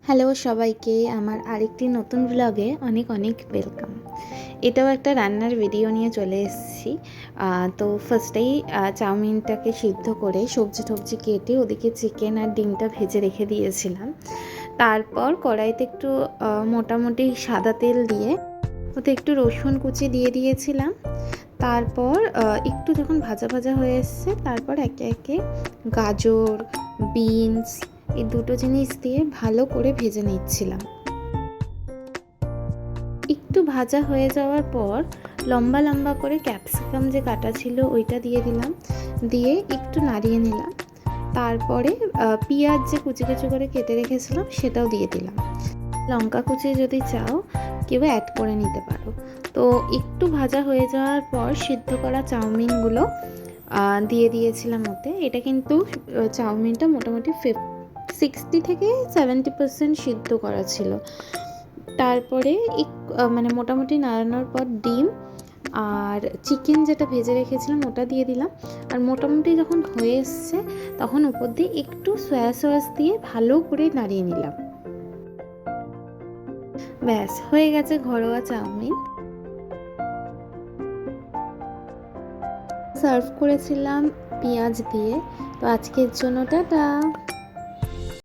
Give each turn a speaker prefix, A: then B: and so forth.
A: Hello সবাইকে, আমার আরেকটি নতুন ব্লগে অনেক অনেক ওয়েলকাম। এটাও একটা রান্নার ভিডিও নিয়ে চলে এসেছি। তো ফার্স্টেই চাউমিনটাকে সিদ্ধ করে সবজি টবজি কেটে ওদিকে চিকেন আর ডিমটা ভেজে রেখে দিয়েছিলাম। তারপর কড়াইতে একটু মোটামুটি সাদা তেল দিয়ে ওতে একটু রসুন কুচি দিয়ে দিয়েছিলাম। তারপর একটু যখন ভাজা ভাজা হয়ে এসছে তারপর একে একে গাজর, বিনস এই দুটো জিনিস দিয়ে ভালো করে ভেজে নিচ্ছিলাম। একটু ভাজা হয়ে যাওয়ার পর লম্বা লম্বা করে ক্যাপসিকাম যে কাটা ছিল ওইটা দিয়ে দিলাম, দিয়ে একটু নাড়িয়ে নিলাম। তারপরে পেঁয়াজ যে কুচি কুচি করে কেটে রেখেছিলাম সেটাও দিয়ে দিলাম। লঙ্কা কুচি যদি চাও কেউ অ্যাড করে নিতে পারো। তো একটু ভাজা হয়ে যাওয়ার পর সিদ্ধ করা চাউমিনগুলো দিয়ে দিয়েছিলাম ওতে। এটা কিন্তু চাউমিনটা মোটামুটি 60 থেকে 70% সিদ্ধ করা ছিল। তারপরে মানে মোটামুটি নাড়ানোর পর ডিম আর চিকেন যেটা ভেজে রেখেছিলাম ওটা দিয়ে দিলাম। আর মোটামুটি যখন হয়ে এসছে তখন উপর দিয়ে একটু সয়া সস দিয়ে ভালো করে নাড়িয়ে নিলাম। ব্যাস হয়ে গেছে ঘরোয়া চাউমিন। সার্ভ করেছিলাম পেঁয়াজ দিয়ে। তো আজকের জন্য টাটা।